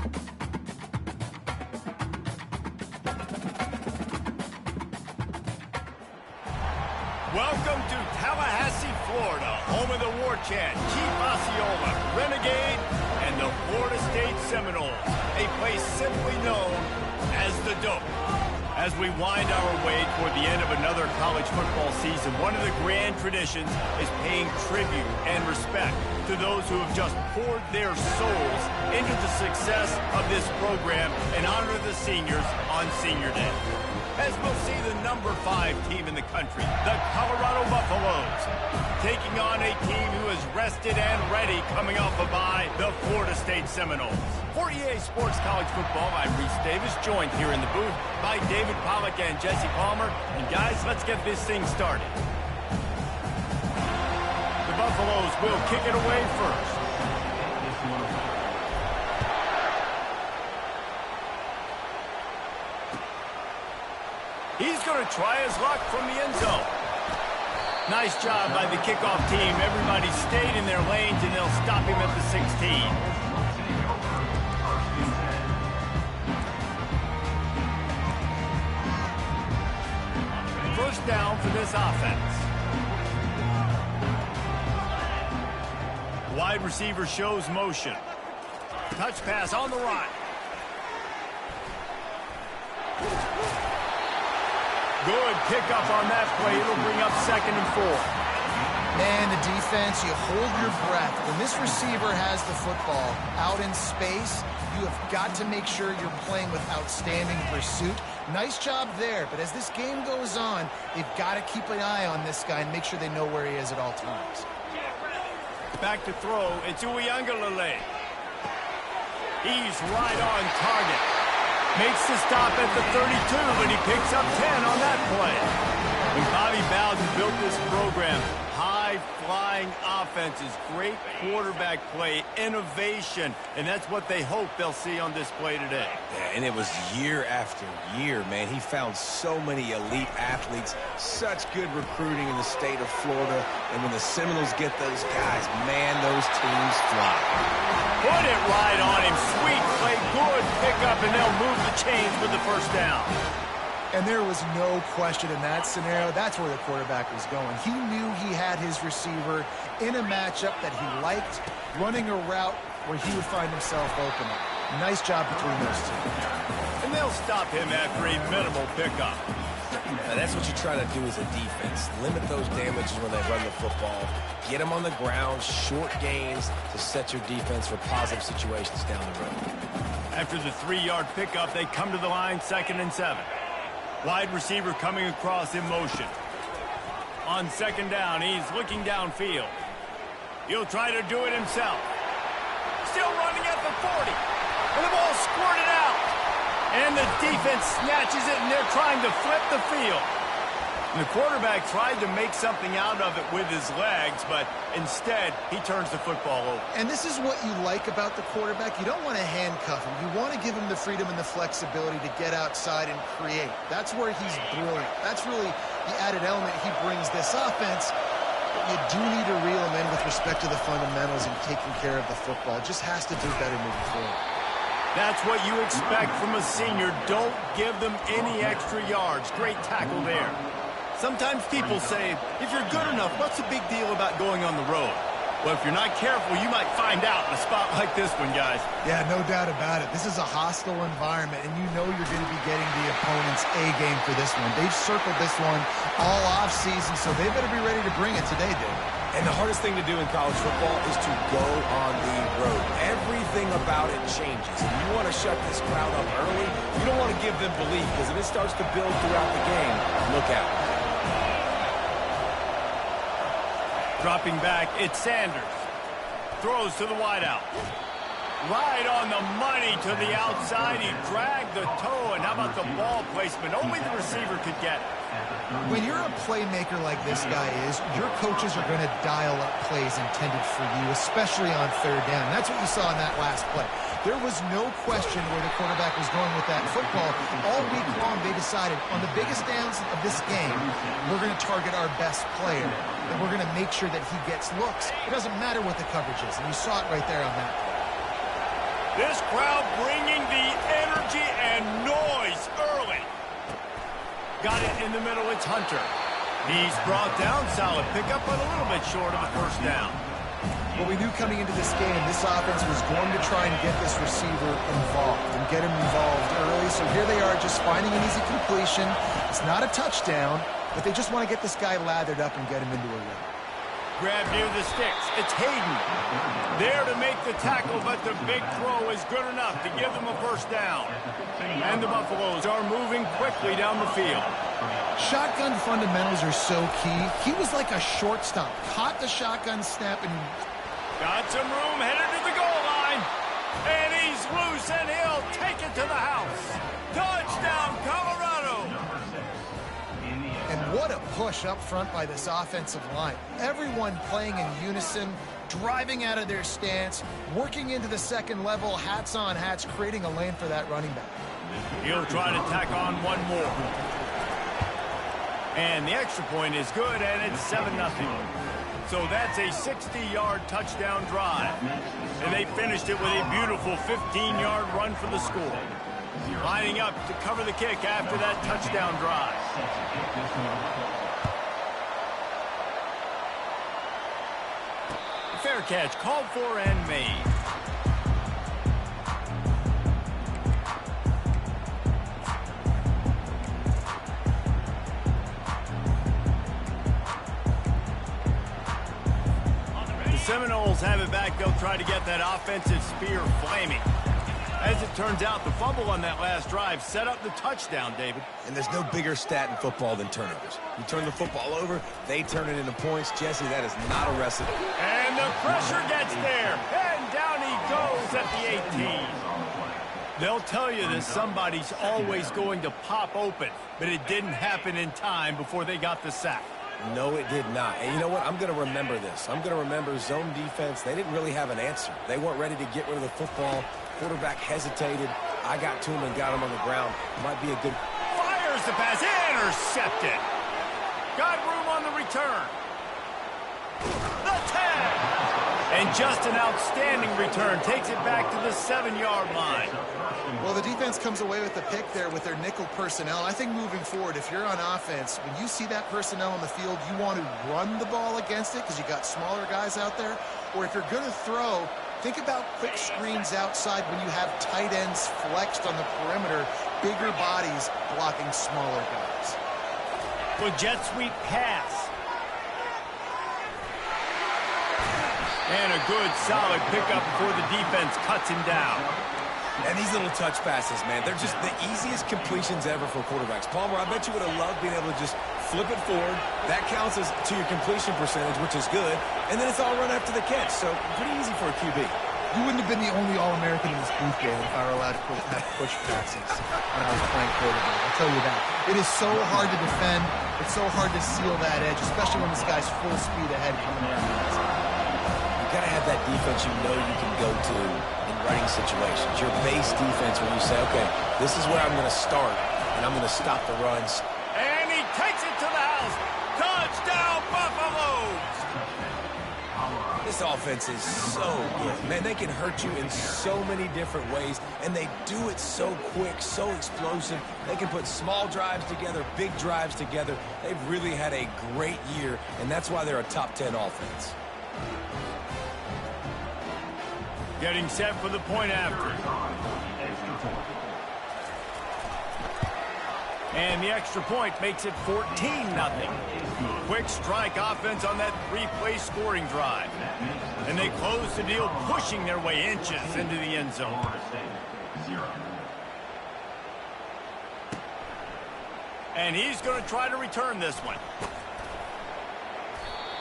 Welcome to Tallahassee, Florida, home of the war chant, Chief Osceola, Renegade, and the Florida State Seminoles, a place simply known as the Dope. As we wind our way toward the end of another college football season, one of the grand traditions is paying tribute and respect to those who have just poured their souls into the success of this program and honor the seniors on Senior Day. As we'll see the number 5 team in the country, the Colorado Buffaloes, taking on a team who is rested and ready coming off a bye, the Florida State Seminoles. For EA Sports College Football, I'm Reese Davis, joined here in the booth by David Pollack and Jesse Palmer. And guys, let's get this thing started. The Buffaloes will kick it away first. He's going to try his luck from the end zone. Nice job by the kickoff team. Everybody stayed in their lanes, and they'll stop him at the 16. First down for this offense. Wide receiver shows motion. Touch pass on the run. Good pickup on that play. It'll bring up 2nd and 4. Man, the defense, you hold your breath. When this receiver has the football out in space, you have got to make sure you're playing with outstanding pursuit. Nice job there, but as this game goes on, they've got to keep an eye on this guy and make sure they know where he is at all times. Back to throw. It's Uiagalelei. He's right on target. Makes the stop at the 32, but he picks up 10 on that play. When Bobby Bowden built this program, high-flying offenses, great quarterback play, innovation, and that's what they hope they'll see on display today. Yeah, and it was year after year, man. He found so many elite athletes, such good recruiting in the state of Florida, and when the Seminoles get those guys, man, those teams fly. Put it right on him. Sweet play, good pickup, and they'll move the chains with the first down. And there was no question in that scenario. That's where the quarterback was going. He knew he had his receiver in a matchup that he liked, running a route where he would find himself open. Nice job between those two. And they'll stop him after a minimal pickup. Now, that's what you try to do as a defense. Limit those damages when they run the football. Get them on the ground, short gains to set your defense for positive situations down the road. After the 3-yard pickup, they come to the line, 2nd and 7. Wide receiver coming across in motion. On 2nd down, he's looking downfield. He'll try to do it himself. Still running at the 40. And the ball squirted out. And the defense snatches it, and they're trying to flip the field. And the quarterback tried to make something out of it with his legs, but instead, he turns the football over. And this is what you like about the quarterback. You don't want to handcuff him. You want to give him the freedom and the flexibility to get outside and create. That's where he's brilliant. That's really the added element he brings this offense. But you do need to reel him in with respect to the fundamentals and taking care of the football. Just has to do better moving forward. That's what you expect from a senior. Don't give them any extra yards. Great tackle there. Sometimes people say, if you're good enough, what's the big deal about going on the road? Well, if you're not careful, you might find out in a spot like this one, guys. Yeah, no doubt about it. This is a hostile environment, and you know you're going to be getting the opponent's A-game for this one. They've circled this one all off-season, so they better be ready to bring it today, Dave. And the hardest thing to do in college football is to go on the road. Everything about it changes. And you want to shut this crowd up early. You don't want to give them belief, because if it starts to build throughout the game, look out. Dropping back, it's Sanders. Throws to the wideout. Right on the money to the outside. He dragged the toe, and how about the ball placement? Only the receiver could get it. When you're a playmaker like this guy is, your coaches are going to dial up plays intended for you, especially on 3rd down. That's what you saw in that last play. There was no question where the quarterback was going with that football. All week long, they decided, on the biggest downs of this game, we're going to target our best player, and we're going to make sure that he gets looks. It doesn't matter what the coverage is, and you saw it right there on that play. This crowd bringing the energy and noise early. Got it in the middle. It's Hunter. He's brought down. Solid pickup, but a little bit short of the first down. Well, we knew coming into this game, this offense was going to try and get this receiver involved and get him involved early. So here they are just finding an easy completion. It's not a touchdown, but they just want to get this guy lathered up and get him into a run. Grab near the sticks. It's Hayden. There to make the tackle, but the big throw is good enough to give them a first down. And the Buffaloes are moving quickly down the field. Shotgun fundamentals are so key. He was like a shortstop. Caught the shotgun snap and... Got some room, headed to the goal line. And he's loose, and he'll take it to the house. Touchdown, Colorado. And what a push up front by this offensive line. Everyone playing in unison, driving out of their stance, working into the second level, hats on hats, creating a lane for that running back. He'll try to tack on one more. And the extra point is good, and it's 7-0. So that's a 60-yard touchdown drive. And they finished it with a beautiful 15-yard run for the score. Lining up to cover the kick after that touchdown drive. Fair catch called for and made. Seminoles have it back. They'll try to get that offensive spear flaming. As it turns out, the fumble on that last drive set up the touchdown, David. And there's no bigger stat in football than turnovers. You turn the football over, they turn it into points. Jesse, that is not a recipe. And the pressure gets there. And down he goes at the 18. They'll tell you that somebody's always going to pop open, but it didn't happen in time before they got the sack. No, it did not. And you know what? I'm going to remember this. I'm going to remember zone defense. They didn't really have an answer. They weren't ready to get rid of the football. Quarterback hesitated. I got to him and got him on the ground. Might be a good... Fires the pass. Intercepted. Got room on the return. The tag. And just an outstanding return. Takes it back to the 7-yard line. Well, the defense comes away with the pick there with their nickel personnel. I think moving forward, if you're on offense, when you see that personnel on the field, you want to run the ball against it because you got smaller guys out there. Or if you're going to throw, think about quick screens outside when you have tight ends flexed on the perimeter, bigger bodies blocking smaller guys. With jet sweep pass. And a good, solid pickup before the defense cuts him down. And these little touch passes, man, they're just the easiest completions ever for quarterbacks. Palmer, I bet you would have loved being able to just flip it forward. That counts as to your completion percentage, which is good. And then it's all run after the catch, so pretty easy for a QB. You wouldn't have been the only All-American in this booth game if I were allowed to have push passes when I was playing quarterback. I'll tell you that. It is so hard to defend. It's so hard to seal that edge, especially when this guy's full speed ahead coming around the outside. You got to have that defense you know you can go to in running situations. Your base defense when you say, okay, this is where I'm going to start, and I'm going to stop the runs. And he takes it to the house. Touchdown, Buffaloes! This offense is so good. Man, they can hurt you in so many different ways, and they do it so quick, so explosive. They can put small drives together, big drives together. They've really had a great year, and that's why they're a top 10 offense. Getting set for the point after. And the extra point makes it 14-0. Quick strike offense on that three-play scoring drive. And they close the deal, pushing their way inches into the end zone. And he's going to try to return this one.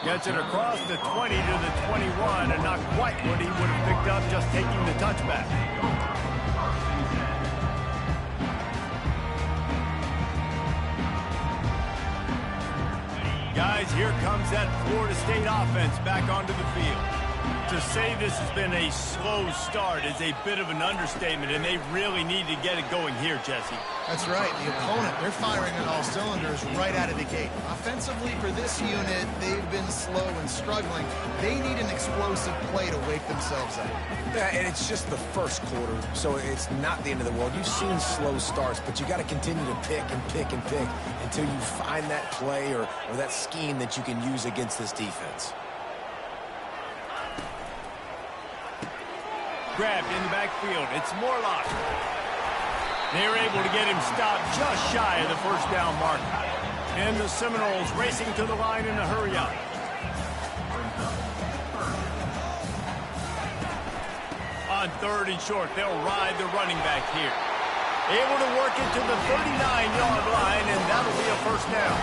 Gets it across the 20 to the 21, and not quite what he would have picked up just taking the touchback. Guys, here comes that Florida State offense back onto the field. To say this has been a slow start is a bit of an understatement, and they really need to get it going here, Jesse. That's right. The opponent, they're firing on all cylinders right out of the gate. Offensively, for this unit, they've been slow and struggling. They need an explosive play to wake themselves up. Yeah, and it's just the first quarter, so it's not the end of the world. You've seen slow starts, but you got to continue to pick and pick and pick until you find that play or that scheme that you can use against this defense. Grabbed in the backfield. It's Morlock. They're able to get him stopped just shy of the first down mark. And the Seminoles racing to the line in a hurry up. On 3rd and short, they'll ride the running back here. Able to work it to the 39-yard line, and that'll be a first down.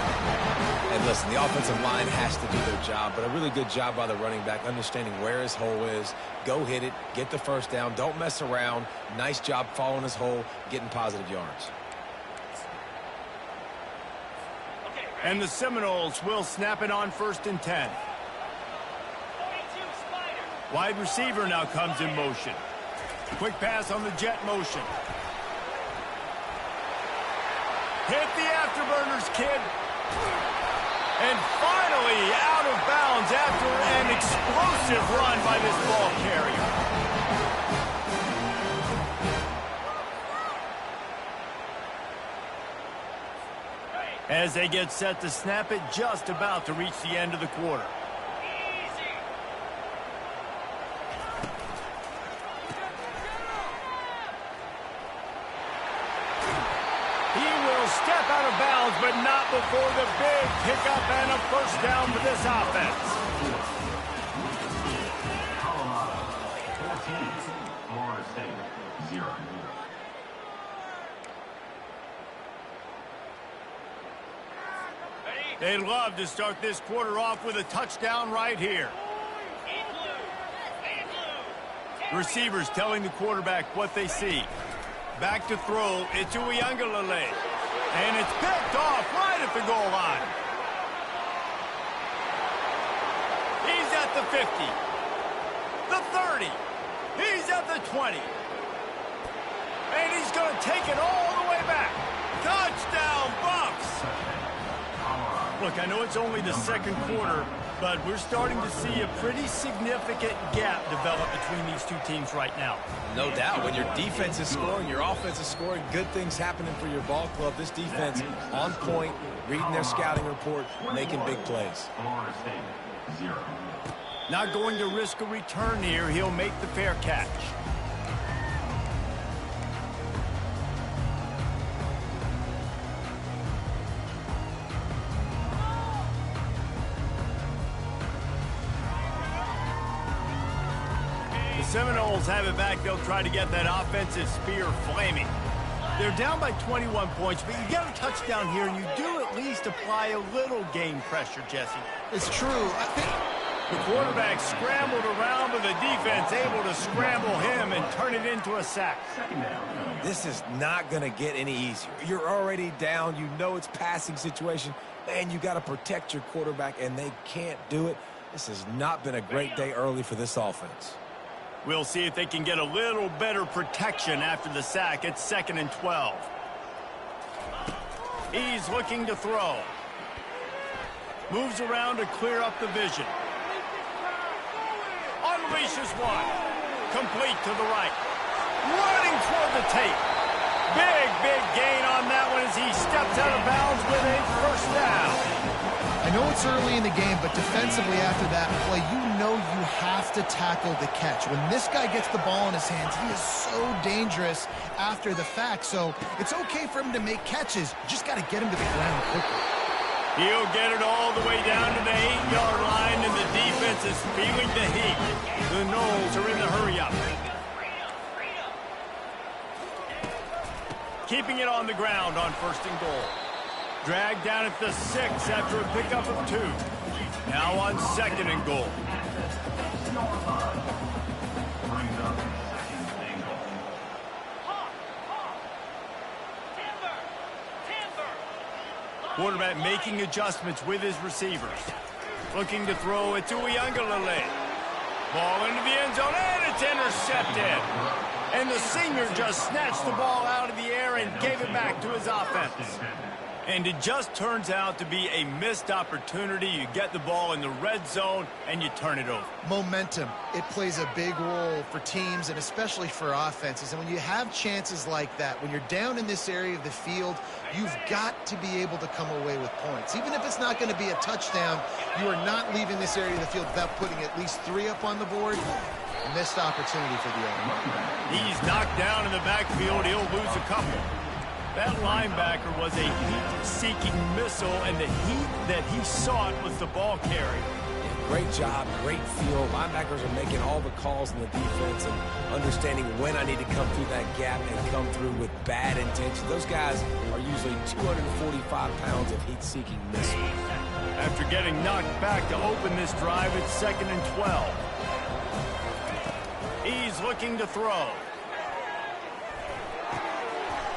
And listen, the offensive line has to do their job, but a really good job by the running back, understanding where his hole is. Go hit it, get the first down, don't mess around. Nice job following his hole, getting positive yards. And the Seminoles will snap it on 1st and 10. Wide receiver now comes in motion. Quick pass on the jet motion. Hit the afterburners, kid. And finally out of bounds after an explosive run by this ball carrier. As they get set to snap it, just about to reach the end of the quarter. Step out of bounds, but not before the big pickup and a first down for this offense. Florida State, 0. They'd love to start this quarter off with a touchdown right here. Receivers telling the quarterback what they see. Back to throw, it's Uiagalelei. And it's picked off right at the goal line. He's at the 50. The 30. He's at the 20. And he's going to take it all the way back. Touchdown, Bucks! Look, I know it's only the second quarter, but we're starting to see a pretty significant gap develop between these two teams right now. No doubt. When your defense is scoring, your offense is scoring, good things happening for your ball club. This defense on point, reading their scouting report, making big plays. Florida State, 0. Not going to risk a return here. He'll make the fair catch. Seminoles have it back. They'll try to get that offensive spear flaming. They're down by 21 points, but you get a touchdown here, and you do at least apply a little game pressure, Jesse. It's true. I think the quarterback scrambled around, but the defense able to scramble him and turn it into a sack. This is not going to get any easier. You're already down. You know it's passing situation. Man, you got to protect your quarterback, and they can't do it. This has not been a great day early for this offense. We'll see if they can get a little better protection after the sack. It's 2nd and 12. He's looking to throw. Moves around to clear up the vision. Unleashes one. Complete to the right. Running toward the tape. Big gain on that one as he steps out of bounds with a first down. I know it's early in the game, but defensively after that play, you know you have to tackle the catch. When this guy gets the ball in his hands, he is so dangerous after the fact. So it's okay for him to make catches. You just got to get him to the ground quickly. He'll get it all the way down to the 8-yard line, and the defense is feeling the heat. The Noles are in the hurry-up. Keeping it on the ground on 1st and goal. Dragged down at the 6 after a pickup of 2. Now on 2nd and goal. Quarterback making adjustments with his receivers. Looking to throw it to Uiagalelei. Ball into the end zone, and it's intercepted. And the senior just snatched the ball out of the air and gave it back to his offense. And it just turns out to be a missed opportunity. You get the ball in the red zone, and you turn it over. Momentum. It plays a big role for teams and especially for offenses. And when you have chances like that, when you're down in this area of the field, you've got to be able to come away with points. Even if it's not going to be a touchdown, you are not leaving this area of the field without putting at least 3 up on the board. Missed opportunity for the other. He's knocked down in the backfield. He'll lose a couple. That linebacker was a heat-seeking missile, and the heat that he sought was the ball carrier. Yeah, great job, great feel. Linebackers are making all the calls in the defense and understanding when I need to come through that gap and come through with bad intention. Those guys are usually 245 pounds of heat-seeking missile. After getting knocked back to open this drive, it's 2nd and 12. He's looking to throw.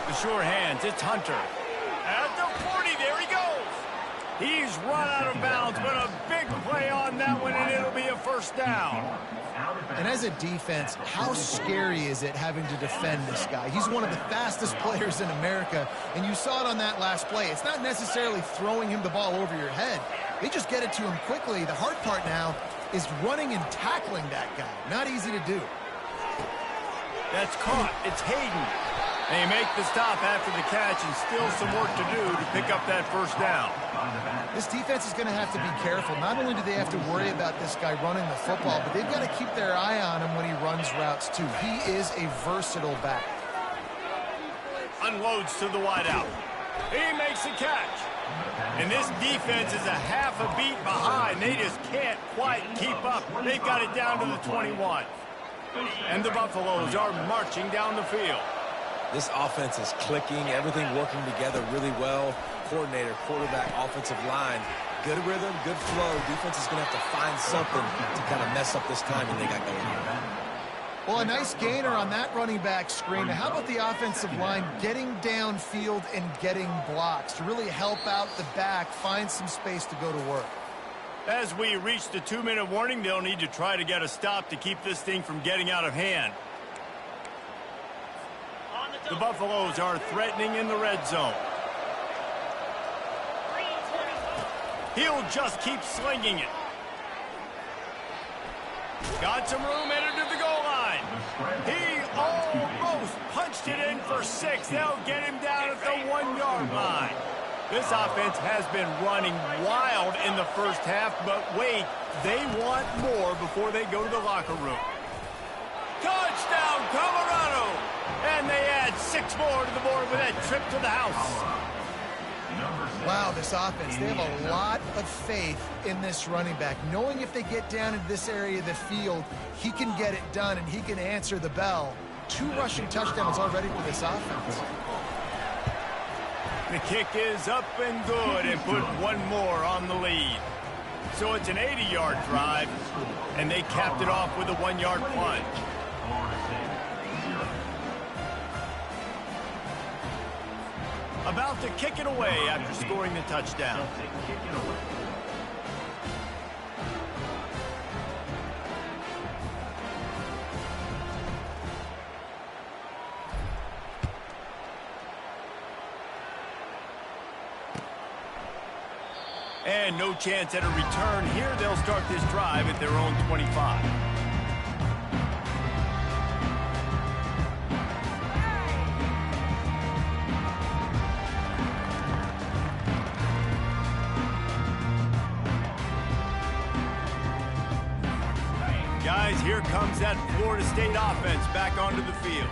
The sure hands, it's Hunter. At the 40, there he goes. He's run out of bounds, but a big play on that one, and it'll be a first down. And as a defense, how scary is it having to defend this guy? He's one of the fastest players in America, and you saw it on that last play. It's not necessarily throwing him the ball over your head. They just get it to him quickly. The hard part now is running and tackling that guy. Not easy to do. That's caught. It's Hayden. They make the stop after the catch, and still some work to do to pick up that first down. This defense is going to have to be careful. Not only do they have to worry about this guy running the football, but they've got to keep their eye on him when he runs routes, too. He is a versatile back. Unloads to the wideout. He makes the catch. And this defense is a half a beat behind. They just can't quite keep up. They've got it down to the 21. And the Buffaloes are marching down the field. This offense is clicking, everything working together really well. Coordinator, quarterback, offensive line, good rhythm, good flow. Defense is going to have to find something to kind of mess up this timing they got going on. Well, a nice gainer on that running back screen. Now, how about the offensive line getting downfield and getting blocks to really help out the back, find some space to go to work? As we reach the 2-minute warning, they'll need to try to get a stop to keep this thing from getting out of hand. The Buffaloes are threatening in the red zone. He'll just keep slinging it. Got some room, entered to the goal line. He almost punched it in for 6. They'll get him down at the 1-yard line. This offense has been running wild in the first half, but wait, they want more before they go to the locker room. Touchdown, Colorado! And they add 6 more to the board with that trip to the house. Wow, this offense, they have a lot of faith in this running back, knowing if they get down into this area of the field, he can get it done and he can answer the bell. 2 rushing touchdowns already for this offense. The kick is up and good and put 1 more on the lead. So it's an 80-yard drive, and they capped it off with a 1-yard plunge. About to kick it away after scoring the touchdown. And no chance at a return here. They'll start this drive at their own 25. Guys, here comes that Florida State offense back onto the field.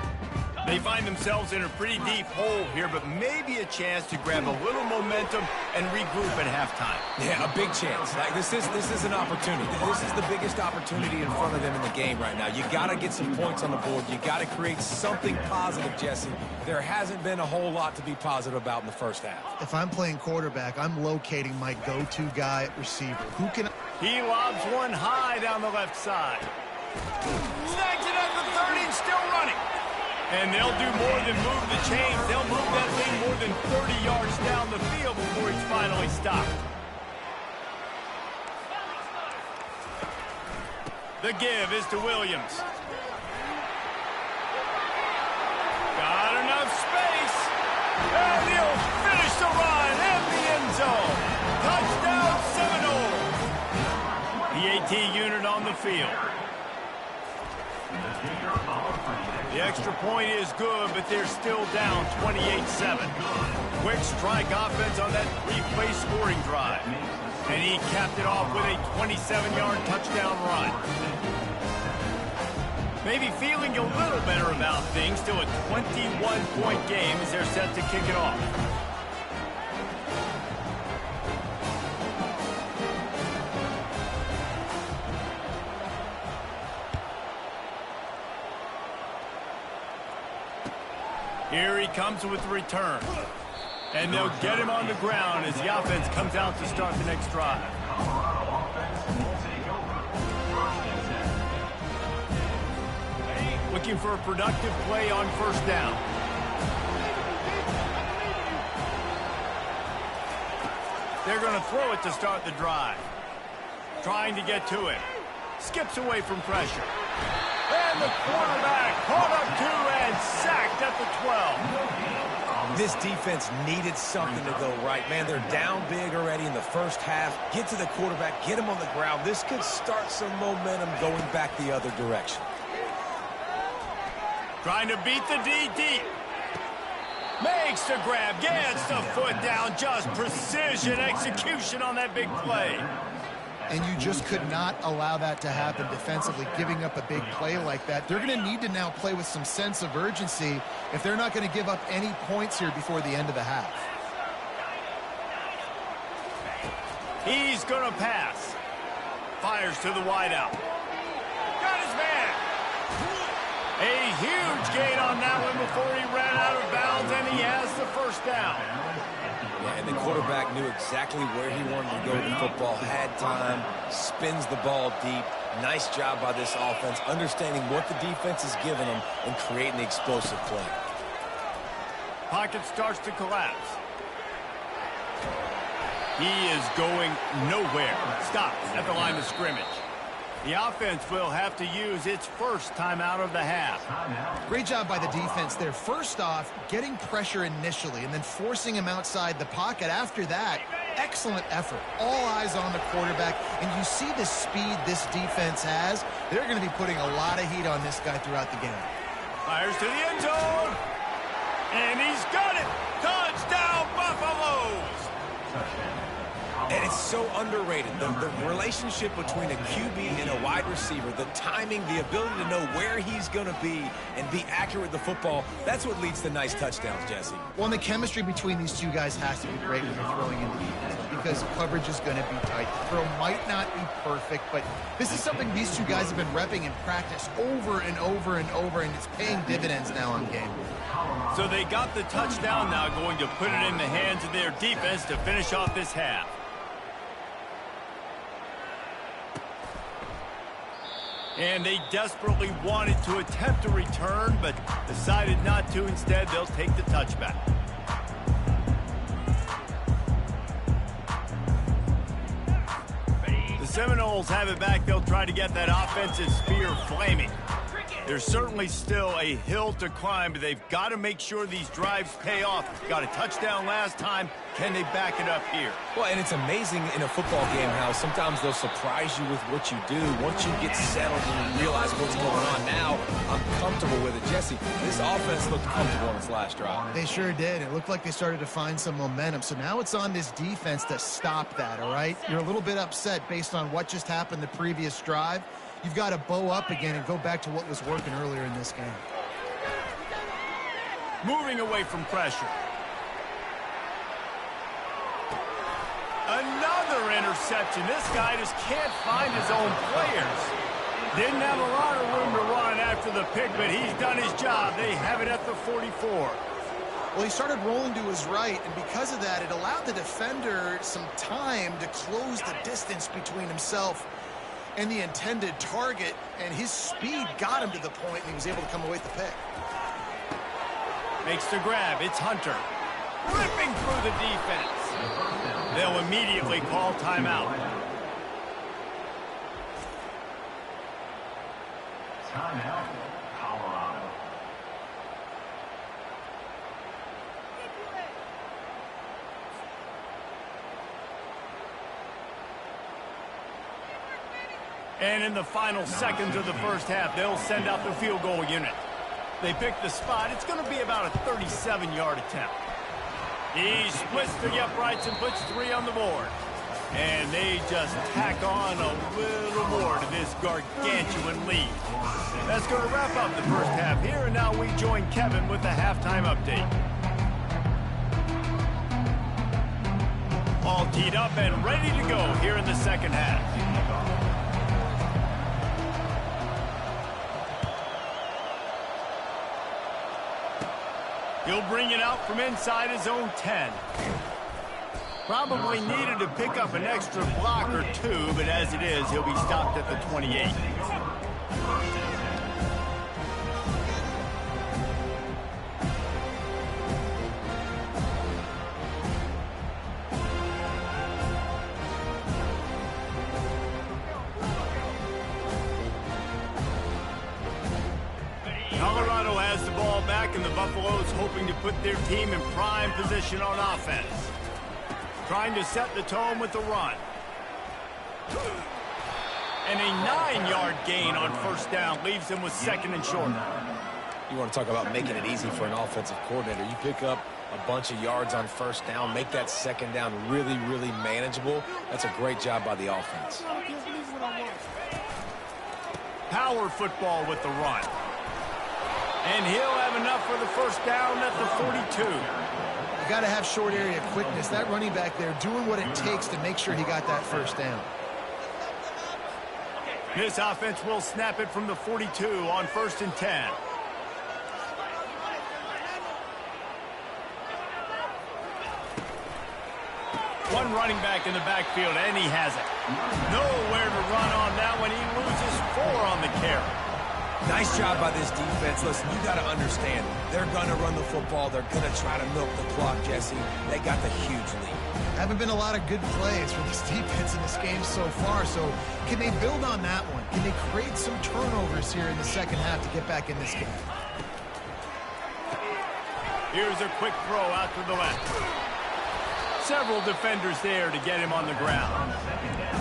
They find themselves in a pretty deep hole here, but maybe a chance to grab a little momentum and regroup at halftime. Yeah, a big chance. Like this is an opportunity. This is the biggest opportunity in front of them in the game right now. You got to get some points on the board. You got to create something positive, Jesse. There hasn't been a whole lot to be positive about in the first half. If I'm playing quarterback, I'm locating my go-to guy at receiver. Who can... He lobs one high down the left side. Snags it at the 30 and still running. And they'll do more than move the chains. They'll move that thing more than 30 yards down the field before he's finally stopped. The give is to Williams. Got enough space. And he'll finish the run in the end zone. Touchdown Seminoles. The AT unit on the field. The extra point is good, but they're still down 28-7. Quick strike offense on that three-play scoring drive. And he capped it off with a 27-yard touchdown run. Maybe feeling a little better about things. Still a 21-point game as they're set to kick it off. Here he comes with the return. And they'll get him on the ground as the offense comes out to start the next drive. Looking for a productive play on first down. They're going to throw it to start the drive. Trying to get to it. Skips away from pressure. And the quarterback caught up to and sacked at the 12. This defense needed something to go right. Man, they're down big already in the first half. Get to the quarterback, get him on the ground. This could start some momentum going back the other direction. Trying to beat the D deep. Makes the grab, gets the foot down. Just precision execution on that big play. And you just could not allow that to happen defensively, giving up a big play like that. They're going to need to now play with some sense of urgency if they're not going to give up any points here before the end of the half. He's going to pass. Fires to the wideout. Got his man. A huge gain on that one before he ran out of bounds, and he has the first down. Yeah, and the quarterback knew exactly where he wanted to go with the football, had time, spins the ball deep. Nice job by this offense, understanding what the defense is giving them and creating the explosive play. Pocket starts to collapse. He is going nowhere. Stops at the line of scrimmage. The offense will have to use its first timeout of the half. Great job by the defense there. First off, getting pressure initially and then forcing him outside the pocket. After that, excellent effort. All eyes on the quarterback. And you see the speed this defense has. They're going to be putting a lot of heat on this guy throughout the game. Fires to the end zone. And he's got it. Touchdown, Buffaloes. And it's so underrated. The relationship between a QB and a wide receiver, the timing, the ability to know where he's going to be and be accurate with the football, that's what leads to nice touchdowns, Jesse. Well, and the chemistry between these two guys has to be great when they're throwing into defense because coverage is going to be tight. The throw might not be perfect, but this is something these two guys have been repping in practice over and over and over, and it's paying dividends now on game. So they got the touchdown now, going to put it in the hands of their defense to finish off this half. And they desperately wanted to attempt a return, but decided not to. Instead, they'll take the touchback. The Seminoles have it back. They'll try to get that offensive spear flaming. There's certainly still a hill to climb, but they've got to make sure these drives pay off. Got a touchdown last time. Can they back it up here? Well, and it's amazing in a football game how sometimes they'll surprise you with what you do. Once you get settled and you realize what's going on now, I'm comfortable with it. Jesse, this offense looked comfortable on its last drive. They sure did. It looked like they started to find some momentum. So now it's on this defense to stop that, all right? You're a little bit upset based on what just happened the previous drive. You've got to bow up again and go back to what was working earlier in this game. Moving away from pressure. Another interception. This guy just can't find his own players. Didn't have a lot of room to run after the pick, but he's done his job. They have it at the 44. Well, he started rolling to his right, and because of that, it allowed the defender some time to close the distance between himself and the intended target, and his speed got him to the point, and he was able to come away with the pick. Makes the grab. It's Hunter. Ripping through the defense. They'll immediately call timeout. Timeout, Colorado. And in the final seconds of the first half, they'll send out the field goal unit. They pick the spot. It's going to be about a 37-yard attempt. He splits the uprights and puts 3 on the board. And they just tack on a little more to this gargantuan lead. That's going to wrap up the first half here, and now we join Kevin with the halftime update. All teed up and ready to go here in the second half. He'll bring it out from inside his own 10. Probably needed to pick up an extra block or 2, but as it is, he'll be stopped at the 28. Colorado has the ball back, and the Buffaloes hoping to put their team in prime position on offense. Trying to set the tone with the run. And a 9-yard gain on first down leaves them with second and short. You want to talk about making it easy for an offensive coordinator. You pick up a bunch of yards on first down, make that second down really, really manageable. That's a great job by the offense. Power football with the run. And he'll have enough for the first down at the 42. You got to have short area quickness. That running back there doing what it takes to make sure he got that first down. This offense will snap it from the 42 on first and 10. One running back in the backfield, and he has it. Nowhere to run on that one. He loses 4 on the carry. Nice job by this defense. Listen, you got to understand, they're going to run the football. They're going to try to milk the clock, Jesse. They got the huge lead. Haven't been a lot of good plays from this defense in this game so far, so can they build on that one? Can they create some turnovers here in the second half to get back in this game? Here's a quick throw out to the left. Several defenders there to get him on the ground.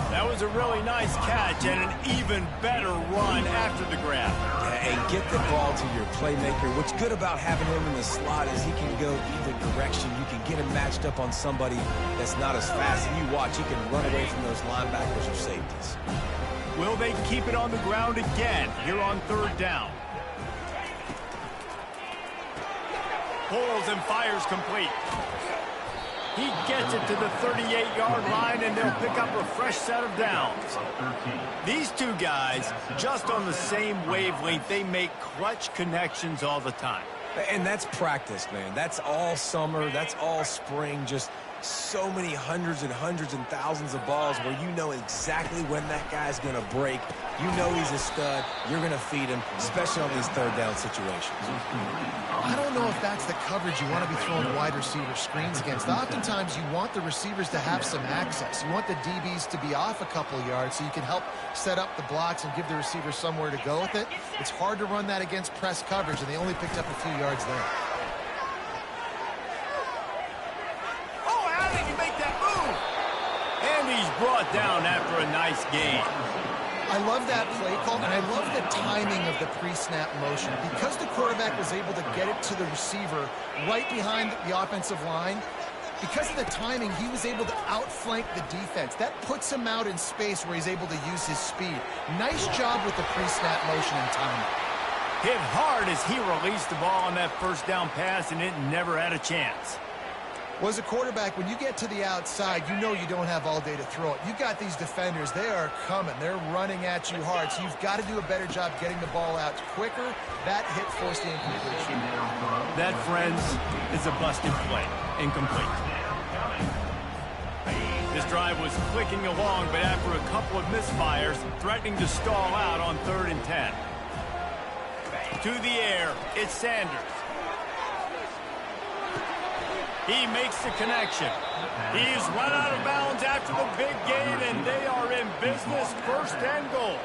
That was a really nice catch and an even better run after the grab. Yeah, and get the ball to your playmaker. What's good about having him in the slot is he can go either direction. You can get him matched up on somebody that's not as fast, and you watch, he can run away from those linebackers or safeties. Will they keep it on the ground again here on third down? Pulls and fires complete. He gets it to the 38-yard line, and they'll pick up a fresh set of downs. These two guys, just on the same wavelength, they make clutch connections all the time. And that's practice, man. That's all summer. That's all spring. Just so many hundreds and thousands of balls where you know exactly when that guy's going to break. You know he's a stud. You're going to feed him, especially on these third down situations. I don't know if that's the coverage you want to be throwing wide receiver screens against. Oftentimes, you want the receivers to have some access. You want the DBs to be off a couple yards so you can help set up the blocks and give the receiver somewhere to go with it. It's hard to run that against press coverage, and they only picked up a few yards there. Oh, how did he make that move? And he's brought down after a nice gain. I love that play call, and I love the timing of the pre-snap motion. Because the quarterback was able to get it to the receiver right behind the offensive line, because of the timing, he was able to outflank the defense. That puts him out in space where he's able to use his speed. Nice job with the pre-snap motion and timing. Hit hard as he released the ball on that first down pass, and it never had a chance. Well, as a quarterback, when you get to the outside, you know you don't have all day to throw it. You've got these defenders. They are coming. They're running at you hard, so you've got to do a better job getting the ball out quicker. That hit forced the incompletion. That, friends, is a busted play. Incomplete. This drive was clicking along, but after a couple of misfires, threatening to stall out on 3rd and 10. To the air, it's Sanders. He makes the connection. He's run out of bounds after the big gain, and they are in business, 1st and goal.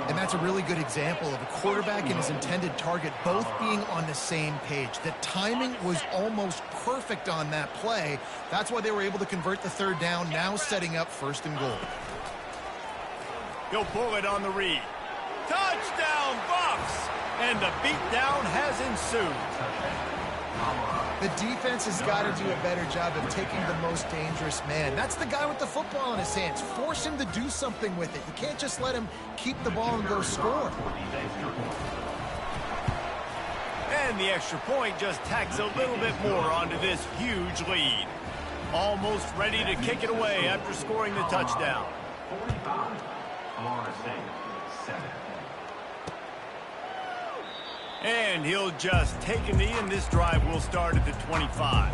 And that's a really good example of a quarterback and his intended target both being on the same page. The timing was almost perfect on that play. That's why they were able to convert the third down, now setting up 1st and goal. He'll pull it on the read. Touchdown, Bucks! And the beatdown has ensued. The defense has got to do a better job of taking the most dangerous man. That's the guy with the football in his hands. Force him to do something with it. You can't just let him keep the ball and go score. And the extra point just tacks a little bit more onto this huge lead. Almost ready to kick it away after scoring the touchdown. 45, Florida State, 7. And he'll just take a knee, and this drive will start at the 25.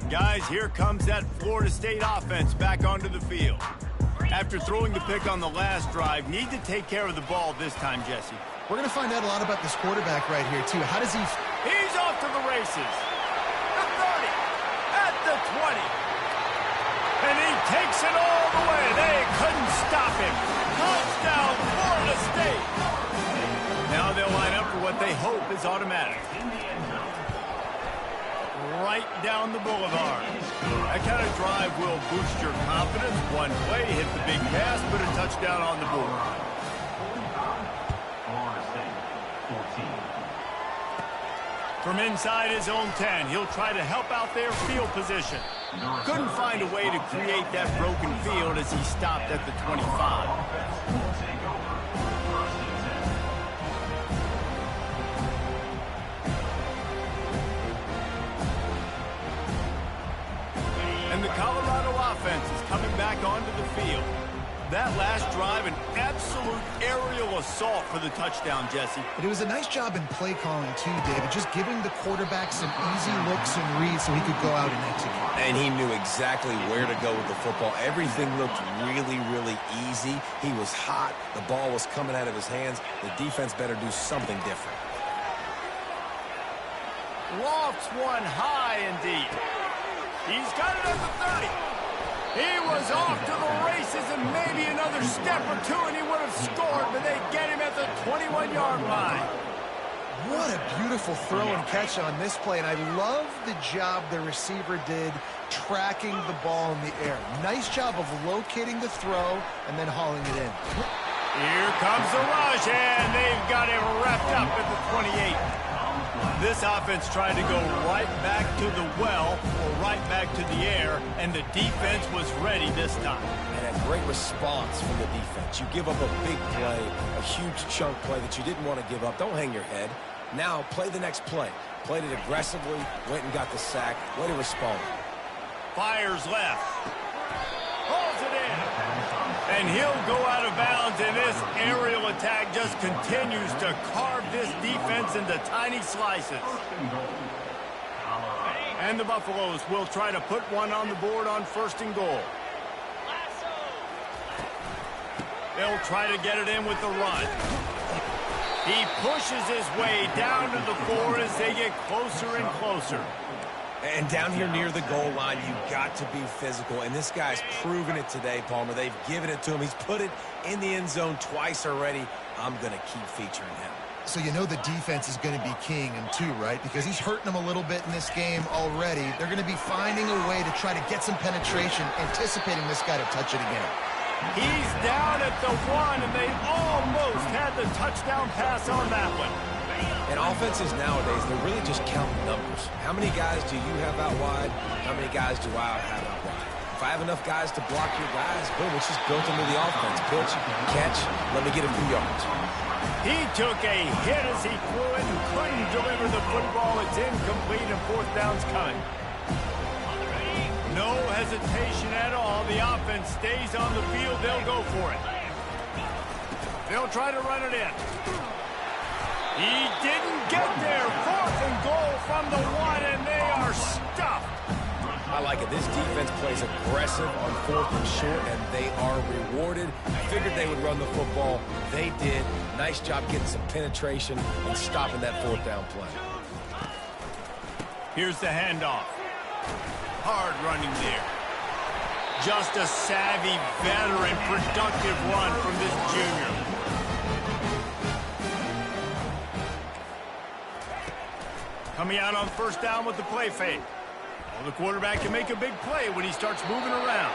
Guys, here comes that Florida State offense back onto the field. After throwing the pick on the last drive, need to take care of the ball this time, Jesse. We're going to find out a lot about this quarterback right here, too. How does he... He's off to the races. The 30, at the 20. And he takes it all the way. They couldn't stop him. Touchdown, Florida State. Now they'll line up for what they hope is automatic. Right down the boulevard. That kind of drive will boost your confidence. One play, hit the big pass, put a touchdown on the board. From inside his own 10, he'll try to help out their field position. Couldn't find a way to create that broken field as he stopped at the 25. And the Colorado offense is coming back onto the field. That last drive, an absolute aerial assault for the touchdown, Jesse. But it was a nice job in play calling, too, David. Just giving the quarterback some easy looks and reads so he could go out and execute. And he knew exactly where to go with the football. Everything looked really, really easy. He was hot. The ball was coming out of his hands. The defense better do something different. Lofts one high and deep. He's got it at the 30. He was off to the races and maybe another step or two and he would have scored, but they get him at the 21-yard line. What a beautiful throw and catch on this play, and I love the job the receiver did tracking the ball in the air. Nice job of locating the throw and then hauling it in. Here comes the rush, and they've got him wrapped up at the 28. This offense tried to go right back to the well or right back to the air, and the defense was ready this time. And a great response from the defense. You give up a big play, a huge chunk play that you didn't want to give up. Don't hang your head. Now play the next play. Played it aggressively, went and got the sack. Way to respond. Fires left. Pulls it in. And he'll go out of bounds, and this aerial attack just continues to carve this defense into tiny slices. And the Buffaloes will try to put one on the board on 1st and goal. They'll try to get it in with the run. He pushes his way down to the 4 as they get closer and closer. And down here near the goal line, you've got to be physical. And this guy's proven it today, Palmer. They've given it to him. He's put it in the end zone twice already. I'm going to keep featuring him. So you know the defense is going to be keying him too, right? Because he's hurting them a little bit in this game already. They're going to be finding a way to try to get some penetration, anticipating this guy to touch it again. He's down at the 1, and they almost had the touchdown pass on that one. And offenses nowadays, they're really just counting numbers. How many guys do you have out wide? How many guys do I have out wide? If I have enough guys to block your guys, boom, it's just built into the offense. Pitch, catch, let me get a few yards. He took a hit as he threw it and couldn't deliver the football. It's incomplete and 4th down's coming. No hesitation at all. The offense stays on the field. They'll go for it. They'll try to run it in. He didn't get there. 4th and goal from the 1, and they are stuffed. I like it. This defense plays aggressive on 4th and short, and they are rewarded. Figured they would run the football. They did. Nice job getting some penetration and stopping that 4th down play. Here's the handoff. Hard running there. Just a savvy, veteran, productive run from this junior. Coming out on 1st down with the play fake. Well, the quarterback can make a big play when he starts moving around.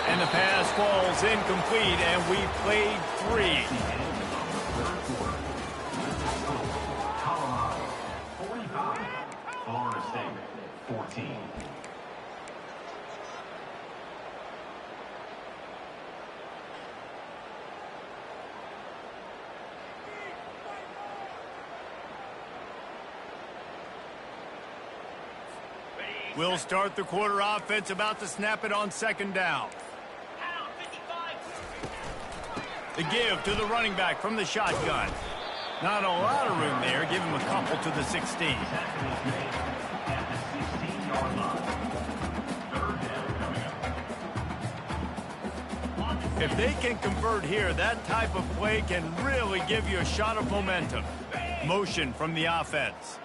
And the pass falls incomplete, and we played 3. Colorado, 45. Florida State, 14. We'll start the quarter offense, about to snap it on 2nd down. The give to the running back from the shotgun. Not a lot of room there. Give him a couple to the 16. If they can convert here, that type of play can really give you a shot of momentum. Motion from the offense.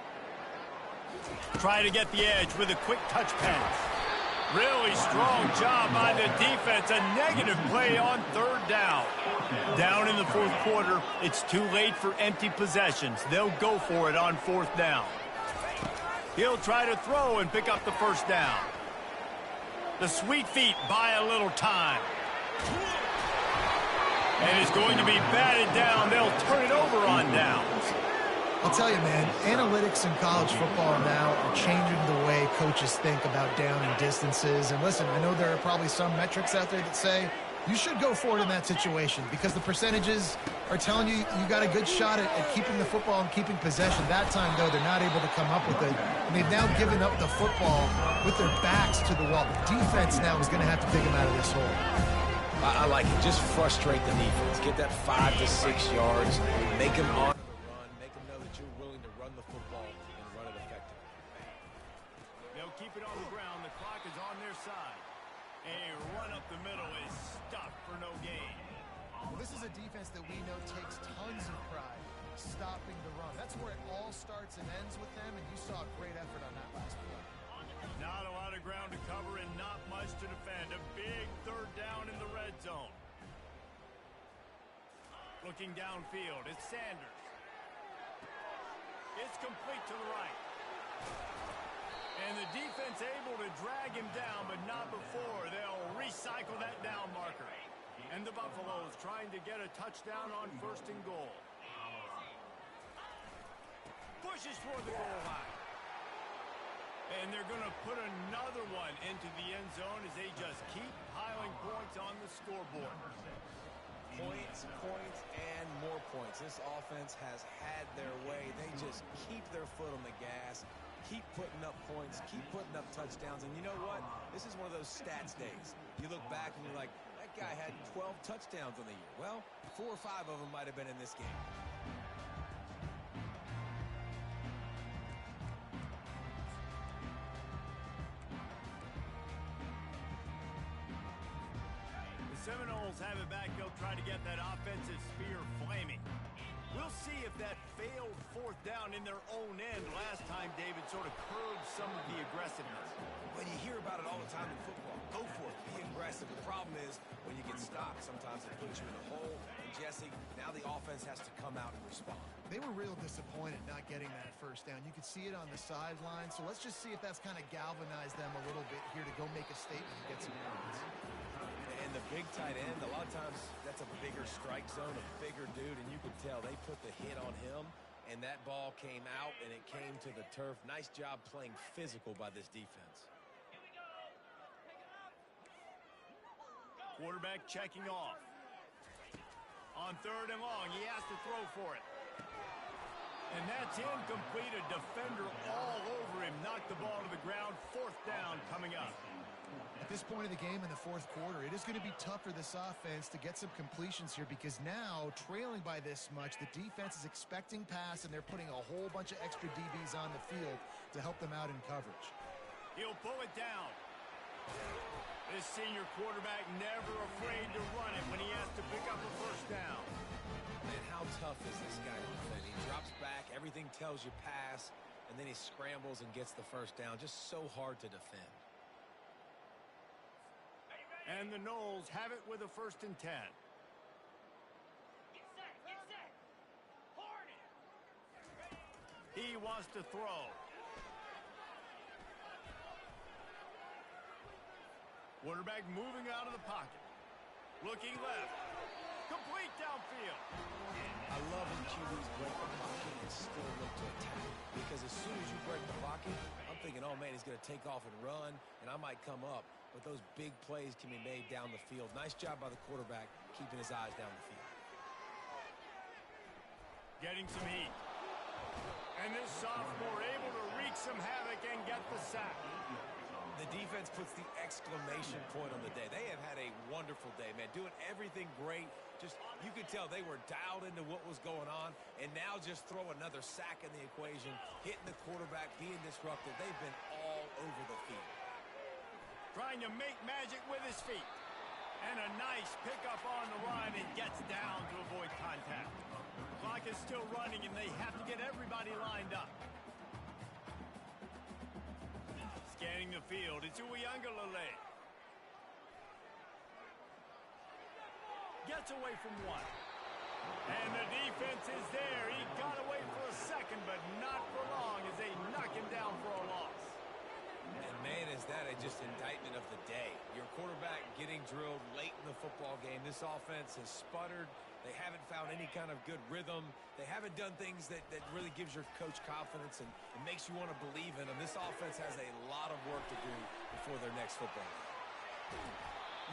Try to get the edge with a quick touch pass. Really strong job by the defense. A negative play on 3rd down. Down in the 4th quarter, it's too late for empty possessions. They'll go for it on 4th down. He'll try to throw and pick up the 1st down. The sweet feet buy a little time. And it's going to be batted down. They'll turn it over on downs. I'll tell you, man, analytics in college football now are changing the way coaches think about down and distances. And listen, I know there are probably some metrics out there that say you should go for it in that situation because the percentages are telling you you got a good shot at keeping the football and keeping possession. That time, though, they're not able to come up with it. And they've now given up the football with their backs to the wall. The defense now is going to have to dig them out of this hole. I like it. Just frustrate the defense. Get that 5 to 6 yards. Make them on. Keep it on the ground. The clock is on their side. A run up the middle is stuffed for no gain. Well, this is a defense that we know takes tons of pride stopping the run. That's where it all starts and ends with them, and you saw a great effort on that last play. Not a lot of ground to cover and not much to defend. A big 3rd down in the red zone. Looking downfield, it's Sanders. It's complete to the right. And the defense able to drag him down, but not before. They'll recycle that down marker. And the Buffaloes trying to get a touchdown on 1st and goal. Pushes for the goal line. And they're going to put another one into the end zone as they just keep piling points on the scoreboard. Points, points, and more points. This offense has had their way. They just keep their foot on the gas. Keep putting up points, keep putting up touchdowns, and you know what? This is one of those stats days. You look back and you're like, that guy had 12 touchdowns on the year. Well, 4 or 5 of them might have been in this game. The Seminoles have it back. They'll try to get that offensive spear flaming. We'll see if that failed 4th down in their own end last time, David, sort of curbed some of the aggressiveness. When you hear about it all the time in football, go for it, be aggressive. The problem is when you get stopped, sometimes it puts you in a hole. And Jesse, now the offense has to come out and respond. They were real disappointed not getting that 1st down. You could see it on the sideline. So let's just see if that's kind of galvanized them a little bit here to go make a statement and get some points. And the big tight end, a lot of times that's a bigger strike zone, a bigger dude, and you could tell they put the hit on him, and that ball came out, and it came to the turf. Nice job playing physical by this defense. Quarterback checking off. On 3rd and long, he has to throw for it. And that's incomplete. A defender all over him. Knocked the ball to the ground. 4th down coming up. At this point of the game in the 4th quarter, it is going to be tough for this offense to get some completions here because now, trailing by this much, the defense is expecting pass, and they're putting a whole bunch of extra DBs on the field to help them out in coverage. He'll pull it down. This senior quarterback never afraid to run it when he has to pick up a first down. Man, how tough is this guy to defend? He drops back, everything tells you pass, and then he scrambles and gets the first down. Just so hard to defend. And the Noles have it with a 1st and 10. Get set. Hornet. He wants to throw. Quarterback moving out of the pocket. Looking left. Complete downfield. I love when QBs break the pocket and still look to attack. Because as soon as you break the pocket, I'm thinking, oh, man, he's going to take off and run, and I might come up. But those big plays can be made down the field. Nice job by the quarterback keeping his eyes down the field. Getting some heat. And this sophomore able to wreak some havoc and get the sack. The defense puts the exclamation point on the day. They have had a wonderful day, man. Doing everything great. Just, you could tell they were dialed into what was going on. And now just throw another sack in the equation. Hitting the quarterback, being disruptive. They've been all over the field. Trying to make magic with his feet. And a nice pickup on the line and gets down to avoid contact. The clock is still running and they have to get everybody lined up. Scanning the field, it's Uiagalelei. Gets away from one. And the defense is there. He got away for a second, but not for long as they knock him down for a loss. And, man, is that just indictment of the day. Your quarterback getting drilled late in the football game. This offense has sputtered. They haven't found any kind of good rhythm. They haven't done things that really gives your coach confidence and makes you want to believe in them. This offense has a lot of work to do before their next football game.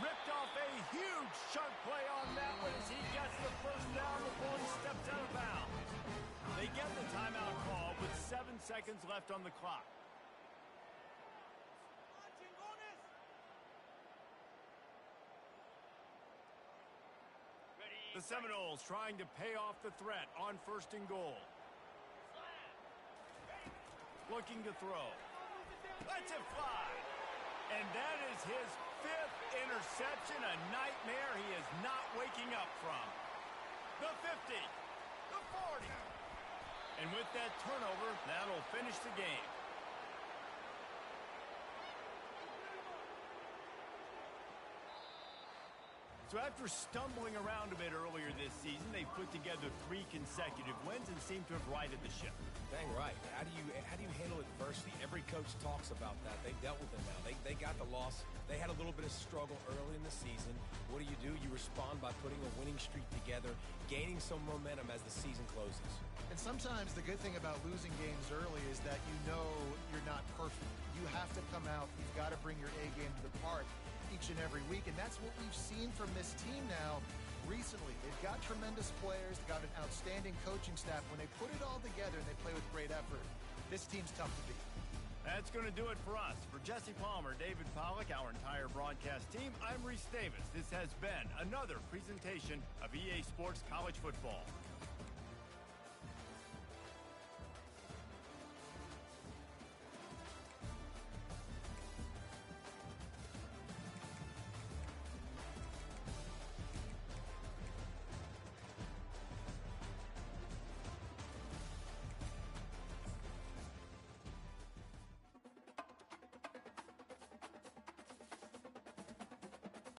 Ripped off a huge sharp play on that one as he gets the first down before he steps out of bounds. They get the timeout call with 7 seconds left on the clock. The Seminoles trying to pay off the threat on 1st and goal. Looking to throw. Lets it fly. And that is his 5th interception, a nightmare he is not waking up from. The 50, the 40. And with that turnover, that'll finish the game. So after stumbling around a bit earlier this season, they've put together 3 consecutive wins and seem to have righted the ship. Dang right. How do you handle adversity? Every coach talks about that. They've dealt with it now. They got the loss. They had a little bit of struggle early in the season. What do? You respond by putting a winning streak together, gaining some momentum as the season closes. And sometimes the good thing about losing games early is that you know you're not perfect. You have to come out. You've got to bring your A game to the park each and every week, and that's what we've seen from this team now recently. They've got tremendous players, they've got an outstanding coaching staff. When they put it all together and they play with great effort, this team's tough to beat. That's going to do it for us. For Jesse Palmer, David Pollack, our entire broadcast team, I'm Reese Davis. This has been another presentation of EA Sports College Football.